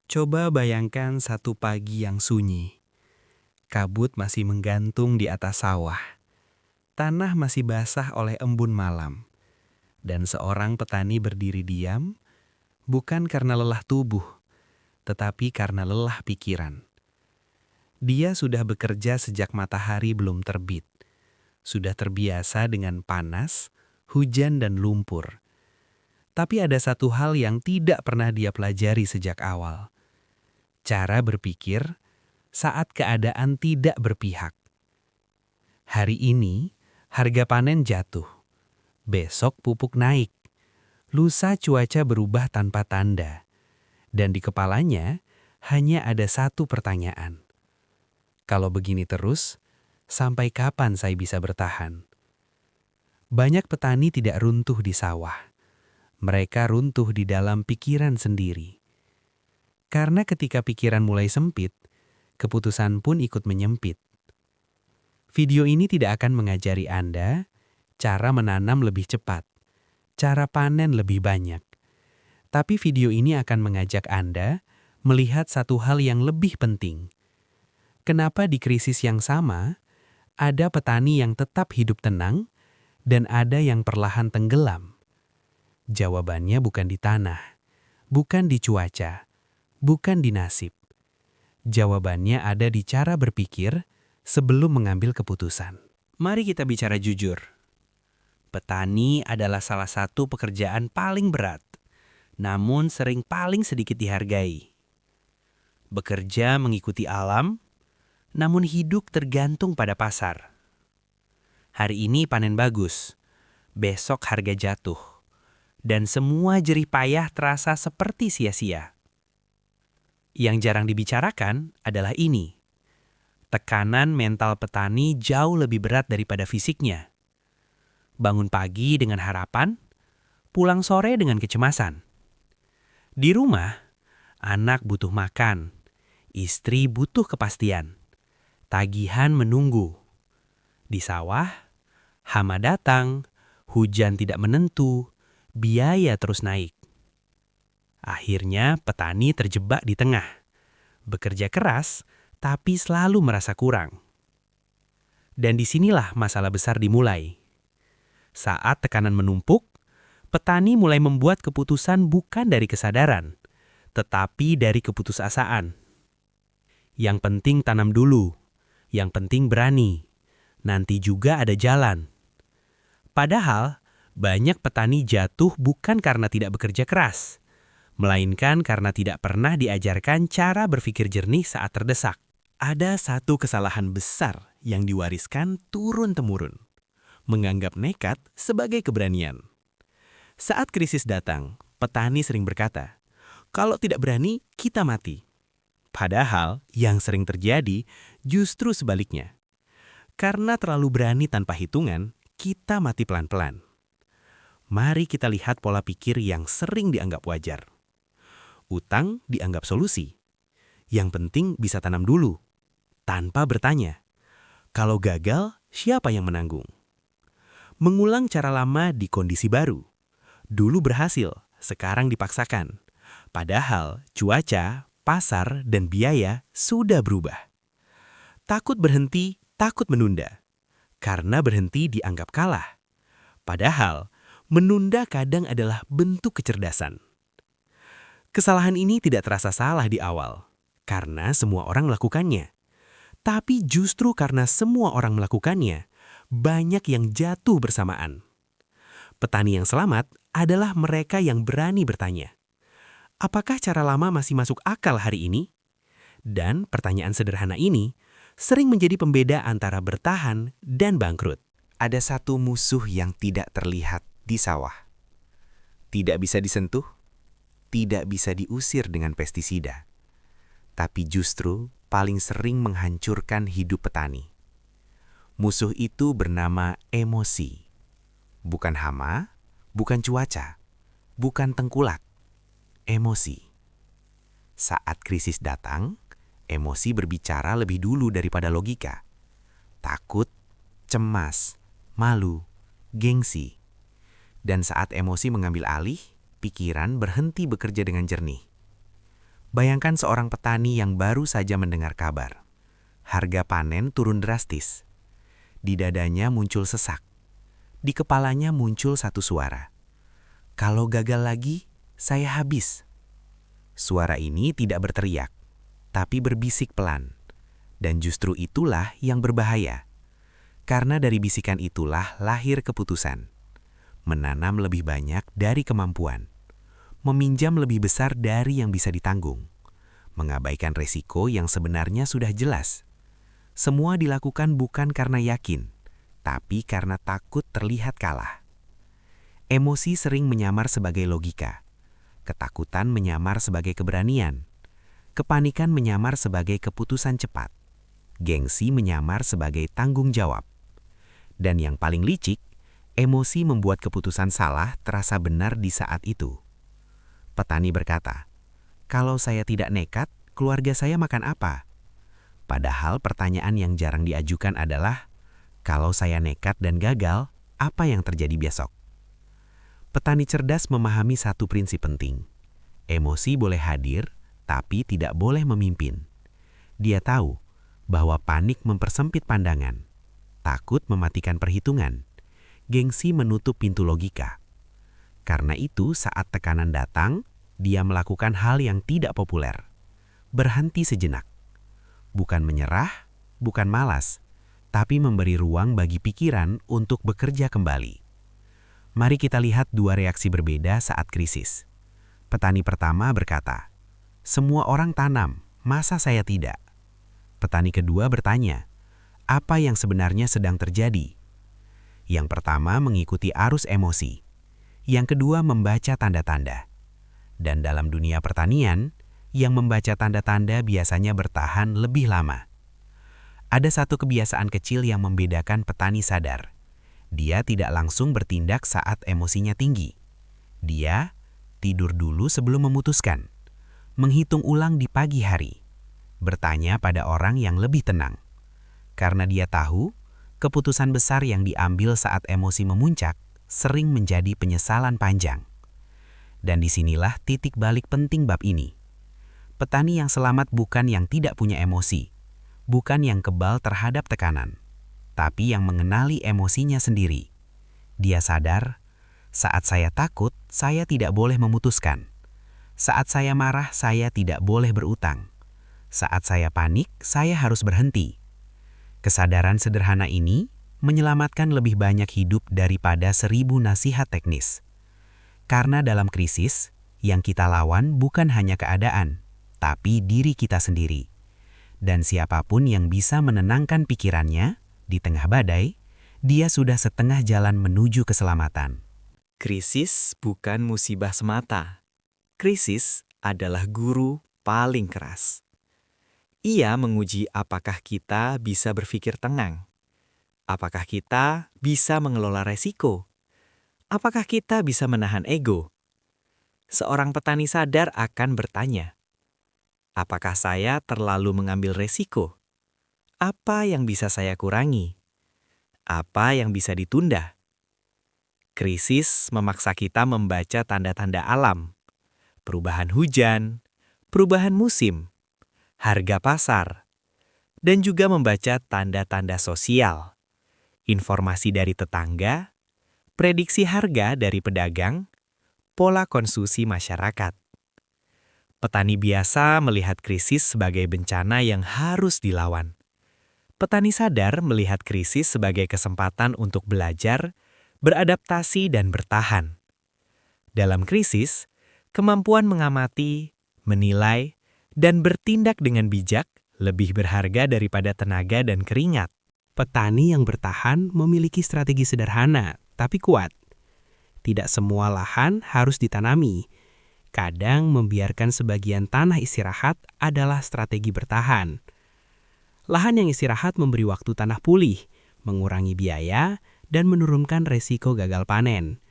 Coba bayangkan satu pagi yang sunyi. Kabut masih menggantung di atas sawah. Tanah masih basah oleh embun malam. Dan seorang petani berdiri diam, bukan karena lelah tubuh, tetapi karena lelah pikiran. Dia sudah bekerja sejak matahari belum terbit. Sudah terbiasa dengan panas, hujan dan lumpur. Tapi ada satu hal yang tidak pernah dia pelajari sejak awal. Cara berpikir saat keadaan tidak berpihak. Hari ini, harga panen jatuh. Besok pupuk naik. Lusa cuaca berubah tanpa tanda. Dan di kepalanya hanya ada satu pertanyaan. Kalau begini terus, sampai kapan saya bisa bertahan? Banyak petani tidak runtuh di sawah. Mereka runtuh di dalam pikiran sendiri. Karena ketika pikiran mulai sempit, keputusan pun ikut menyempit. Video ini tidak akan mengajari Anda cara menanam lebih cepat, cara panen lebih banyak. Tapi video ini akan mengajak Anda melihat satu hal yang lebih penting. Kenapa di krisis yang sama, ada petani yang tetap hidup tenang dan ada yang perlahan tenggelam? Jawabannya bukan di tanah, bukan di cuaca, bukan di nasib. Jawabannya ada di cara berpikir sebelum mengambil keputusan. Mari kita bicara jujur. Petani adalah salah satu pekerjaan paling berat, namun sering paling sedikit dihargai. Bekerja mengikuti alam, namun hidup tergantung pada pasar. Hari ini panen bagus, besok harga jatuh, dan semua jerih payah terasa seperti sia-sia. Yang jarang dibicarakan adalah ini. Tekanan mental petani jauh lebih berat daripada fisiknya. Bangun pagi dengan harapan, pulang sore dengan kecemasan. Di rumah, anak butuh makan, istri butuh kepastian, tagihan menunggu. Di sawah, hama datang, hujan tidak menentu, biaya terus naik. Akhirnya petani terjebak di tengah. Bekerja keras, tapi selalu merasa kurang. Dan disinilah masalah besar dimulai. Saat tekanan menumpuk, petani mulai membuat keputusan bukan dari kesadaran, tetapi dari keputusasaan. Yang penting tanam dulu, yang penting berani, nanti juga ada jalan. Padahal, banyak petani jatuh bukan karena tidak bekerja keras, melainkan karena tidak pernah diajarkan cara berpikir jernih saat terdesak. Ada satu kesalahan besar yang diwariskan turun-temurun, menganggap nekat sebagai keberanian. Saat krisis datang, petani sering berkata, "Kalau tidak berani, kita mati." Padahal yang sering terjadi justru sebaliknya. Karena terlalu berani tanpa hitungan, kita mati pelan-pelan. Mari kita lihat pola pikir yang sering dianggap wajar. Utang dianggap solusi. Yang penting bisa tanam dulu, tanpa bertanya. Kalau gagal, siapa yang menanggung? Mengulang cara lama di kondisi baru. Dulu berhasil, sekarang dipaksakan. Padahal cuaca, pasar, dan biaya sudah berubah. Takut berhenti, takut menunda. Karena berhenti dianggap kalah. Padahal, menunda kadang adalah bentuk kecerdasan. Kesalahan ini tidak terasa salah di awal, karena semua orang melakukannya. Tapi justru karena semua orang melakukannya, banyak yang jatuh bersamaan. Petani yang selamat adalah mereka yang berani bertanya, apakah cara lama masih masuk akal hari ini? Dan pertanyaan sederhana ini sering menjadi pembeda antara bertahan dan bangkrut. Ada satu musuh yang tidak terlihat di sawah. Tidak bisa disentuh, tidak bisa diusir dengan pestisida. Tapi justru paling sering menghancurkan hidup petani. Musuh itu bernama emosi. Bukan hama, bukan cuaca, bukan tengkulak. Emosi. Saat krisis datang, emosi berbicara lebih dulu daripada logika. Takut, cemas, malu, gengsi. Dan saat emosi mengambil alih, pikiran berhenti bekerja dengan jernih. Bayangkan seorang petani yang baru saja mendengar kabar. Harga panen turun drastis. Di dadanya muncul sesak. Di kepalanya muncul satu suara. Kalau gagal lagi, saya habis. Suara ini tidak berteriak, tapi berbisik pelan. Dan justru itulah yang berbahaya. Karena dari bisikan itulah lahir keputusan. Menanam lebih banyak dari kemampuan. Meminjam lebih besar dari yang bisa ditanggung. Mengabaikan resiko yang sebenarnya sudah jelas. Semua dilakukan bukan karena yakin, tapi karena takut terlihat kalah. Emosi sering menyamar sebagai logika. Ketakutan menyamar sebagai keberanian. Kepanikan menyamar sebagai keputusan cepat. Gengsi menyamar sebagai tanggung jawab. Dan yang paling licik, emosi membuat keputusan salah terasa benar di saat itu. Petani berkata, "Kalau saya tidak nekat, keluarga saya makan apa?" Padahal pertanyaan yang jarang diajukan adalah, kalau saya nekat dan gagal, apa yang terjadi besok? Petani cerdas memahami satu prinsip penting. Emosi boleh hadir, tapi tidak boleh memimpin. Dia tahu bahwa panik mempersempit pandangan, takut mematikan perhitungan, gengsi menutup pintu logika. Karena itu, saat tekanan datang, dia melakukan hal yang tidak populer. Berhenti sejenak. Bukan menyerah, bukan malas, tapi memberi ruang bagi pikiran untuk bekerja kembali. Mari kita lihat dua reaksi berbeda saat krisis. Petani pertama berkata, "Semua orang tanam, masa saya tidak?" Petani kedua bertanya, "Apa yang sebenarnya sedang terjadi?" Yang pertama mengikuti arus emosi. Yang kedua membaca tanda-tanda. Dan dalam dunia pertanian, yang membaca tanda-tanda biasanya bertahan lebih lama. Ada satu kebiasaan kecil yang membedakan petani sadar. Dia tidak langsung bertindak saat emosinya tinggi. Dia tidur dulu sebelum memutuskan. Menghitung ulang di pagi hari. Bertanya pada orang yang lebih tenang. Karena dia tahu, keputusan besar yang diambil saat emosi memuncak sering menjadi penyesalan panjang. Dan disinilah titik balik penting bab ini. Petani yang selamat bukan yang tidak punya emosi, bukan yang kebal terhadap tekanan, tapi yang mengenali emosinya sendiri. Dia sadar, saat saya takut, saya tidak boleh memutuskan. Saat saya marah, saya tidak boleh berutang. Saat saya panik, saya harus berhenti. Kesadaran sederhana ini menyelamatkan lebih banyak hidup daripada 1000 nasihat teknis. Karena dalam krisis, yang kita lawan bukan hanya keadaan, tapi diri kita sendiri. Dan siapapun yang bisa menenangkan pikirannya di tengah badai, dia sudah setengah jalan menuju keselamatan. Krisis bukan musibah semata. Krisis adalah guru paling keras. Ia menguji apakah kita bisa berpikir tenang. Apakah kita bisa mengelola resiko? Apakah kita bisa menahan ego? Seorang petani sadar akan bertanya, apakah saya terlalu mengambil resiko? Apa yang bisa saya kurangi? Apa yang bisa ditunda? Krisis memaksa kita membaca tanda-tanda alam, perubahan hujan, perubahan musim, harga pasar, dan juga membaca tanda-tanda sosial. Informasi dari tetangga, prediksi harga dari pedagang, pola konsumsi masyarakat. Petani biasa melihat krisis sebagai bencana yang harus dilawan. Petani sadar melihat krisis sebagai kesempatan untuk belajar, beradaptasi, dan bertahan. Dalam krisis, kemampuan mengamati, menilai, dan bertindak dengan bijak lebih berharga daripada tenaga dan keringat. Petani yang bertahan memiliki strategi sederhana, tapi kuat. Tidak semua lahan harus ditanami. Kadang membiarkan sebagian tanah istirahat adalah strategi bertahan. Lahan yang istirahat memberi waktu tanah pulih, mengurangi biaya, dan menurunkan resiko gagal panen.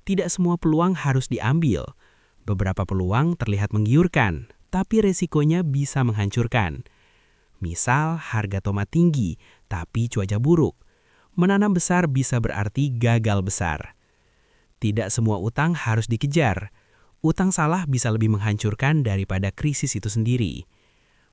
Tidak semua peluang harus diambil. Beberapa peluang terlihat menggiurkan, tapi resikonya bisa menghancurkan. Misal, harga tomat tinggi, tapi cuaca buruk. Menanam besar bisa berarti gagal besar. Tidak semua utang harus dikejar. Utang salah bisa lebih menghancurkan daripada krisis itu sendiri.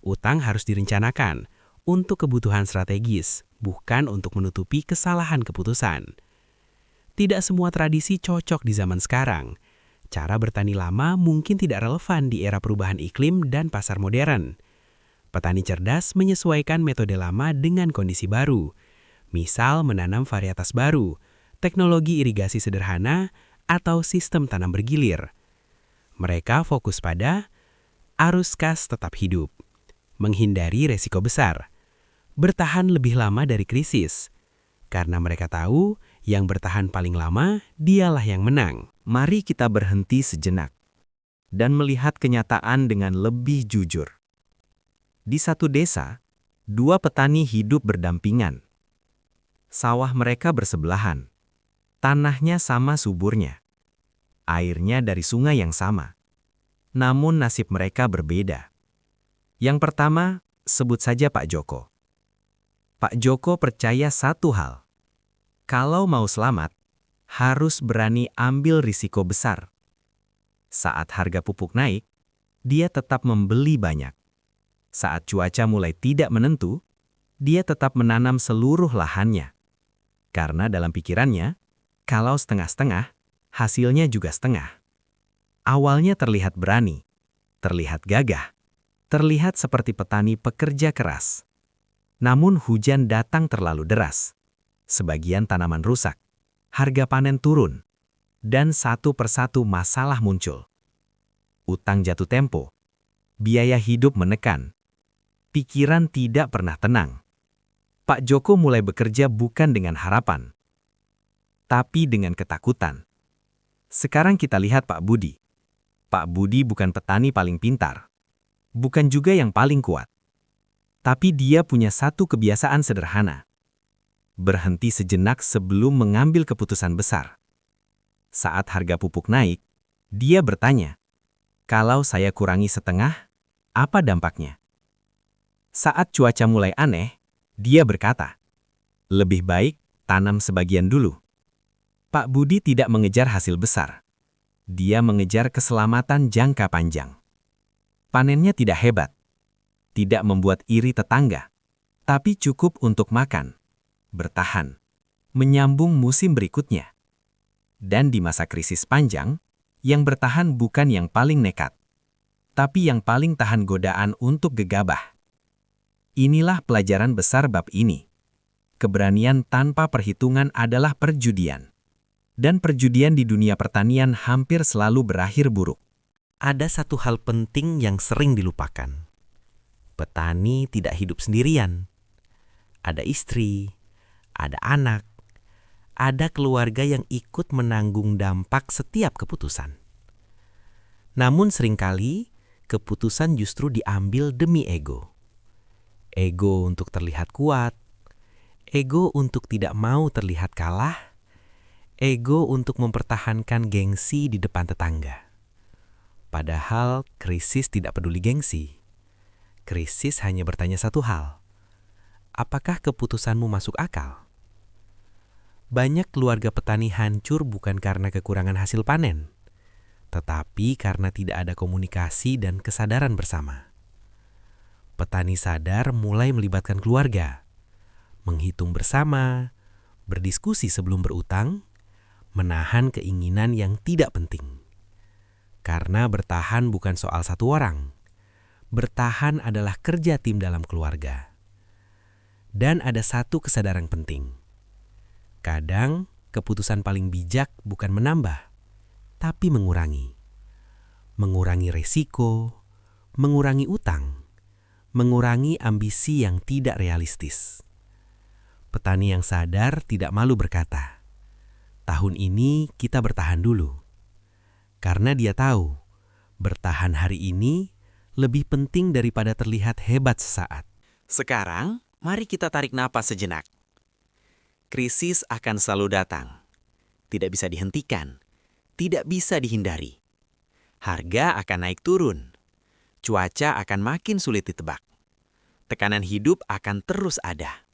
Utang harus direncanakan untuk kebutuhan strategis, bukan untuk menutupi kesalahan keputusan. Tidak semua tradisi cocok di zaman sekarang. Cara bertani lama mungkin tidak relevan di era perubahan iklim dan pasar modern. Petani cerdas menyesuaikan metode lama dengan kondisi baru. Misal menanam varietas baru, teknologi irigasi sederhana, atau sistem tanam bergilir. Mereka fokus pada arus kas tetap hidup, menghindari resiko besar, bertahan lebih lama dari krisis, karena mereka tahu yang bertahan paling lama dialah yang menang. Mari kita berhenti sejenak dan melihat kenyataan dengan lebih jujur. Di satu desa, dua petani hidup berdampingan. Sawah mereka bersebelahan. Tanahnya sama suburnya. Airnya dari sungai yang sama. Namun nasib mereka berbeda. Yang pertama, sebut saja Pak Joko. Pak Joko percaya satu hal. Kalau mau selamat, harus berani ambil risiko besar. Saat harga pupuk naik, dia tetap membeli banyak. Saat cuaca mulai tidak menentu, dia tetap menanam seluruh lahannya. Karena dalam pikirannya, kalau setengah-setengah, hasilnya juga setengah. Awalnya terlihat berani, terlihat gagah, terlihat seperti petani pekerja keras. Namun hujan datang terlalu deras. Sebagian tanaman rusak. Harga panen turun, dan satu persatu masalah muncul. Utang jatuh tempo, biaya hidup menekan, pikiran tidak pernah tenang. Pak Joko mulai bekerja bukan dengan harapan, tapi dengan ketakutan. Sekarang kita lihat Pak Budi. Pak Budi bukan petani paling pintar, bukan juga yang paling kuat. Tapi dia punya satu kebiasaan sederhana. Berhenti sejenak sebelum mengambil keputusan besar. Saat harga pupuk naik, dia bertanya, "Kalau saya kurangi setengah, apa dampaknya?" Saat cuaca mulai aneh, dia berkata, "Lebih baik tanam sebagian dulu." Pak Budi tidak mengejar hasil besar. Dia mengejar keselamatan jangka panjang. Panennya tidak hebat, tidak membuat iri tetangga, tapi cukup untuk makan. Bertahan, menyambung musim berikutnya. Dan di masa krisis panjang, yang bertahan bukan yang paling nekat, tapi yang paling tahan godaan untuk gegabah. Inilah pelajaran besar bab ini. Keberanian tanpa perhitungan adalah perjudian. Dan perjudian di dunia pertanian hampir selalu berakhir buruk. Ada satu hal penting yang sering dilupakan. Petani tidak hidup sendirian. Ada istri, ada anak, ada keluarga yang ikut menanggung dampak setiap keputusan. Namun seringkali, keputusan justru diambil demi ego. Ego untuk terlihat kuat, ego untuk tidak mau terlihat kalah, ego untuk mempertahankan gengsi di depan tetangga. Padahal krisis tidak peduli gengsi. Krisis hanya bertanya satu hal. Apakah keputusanmu masuk akal? Banyak keluarga petani hancur bukan karena kekurangan hasil panen, tetapi karena tidak ada komunikasi dan kesadaran bersama. Petani sadar mulai melibatkan keluarga, menghitung bersama, berdiskusi sebelum berutang, menahan keinginan yang tidak penting. Karena bertahan bukan soal satu orang. Bertahan adalah kerja tim dalam keluarga. Dan ada satu kesadaran penting. Kadang, keputusan paling bijak bukan menambah, tapi mengurangi. Mengurangi resiko, mengurangi utang, mengurangi ambisi yang tidak realistis. Petani yang sadar tidak malu berkata, "Tahun ini kita bertahan dulu." Karena dia tahu, bertahan hari ini lebih penting daripada terlihat hebat sesaat. Sekarang, mari kita tarik napas sejenak. Krisis akan selalu datang. Tidak bisa dihentikan. Tidak bisa dihindari. Harga akan naik turun. Cuaca akan makin sulit ditebak. Tekanan hidup akan terus ada.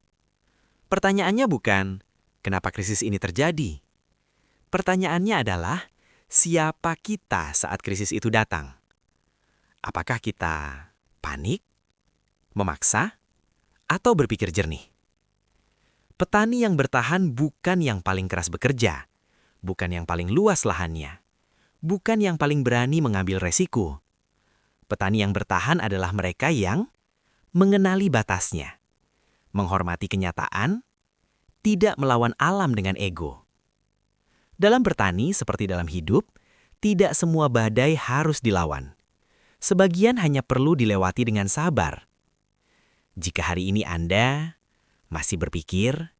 Pertanyaannya bukan, kenapa krisis ini terjadi? Pertanyaannya adalah, Siapa kita saat krisis itu datang? Apakah kita panik, memaksa, atau berpikir jernih? Petani yang bertahan bukan yang paling keras bekerja, bukan yang paling luas lahannya, bukan yang paling berani mengambil resiko. Petani yang bertahan adalah mereka yang mengenali batasnya, menghormati kenyataan, tidak melawan alam dengan ego. Dalam bertani seperti dalam hidup, tidak semua badai harus dilawan. Sebagian hanya perlu dilewati dengan sabar. Jika hari ini Anda masih berpikir,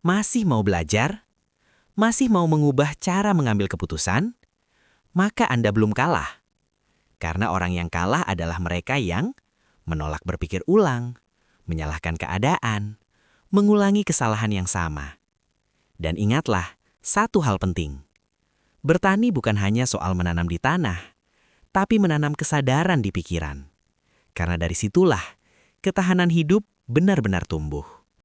masih mau belajar, masih mau mengubah cara mengambil keputusan, maka Anda belum kalah. Karena orang yang kalah adalah mereka yang menolak berpikir ulang, menyalahkan keadaan, mengulangi kesalahan yang sama. Dan ingatlah, satu hal penting. Bertani bukan hanya soal menanam di tanah, tapi menanam kesadaran di pikiran. Karena dari situlah, ketahanan hidup benar-benar tumbuh.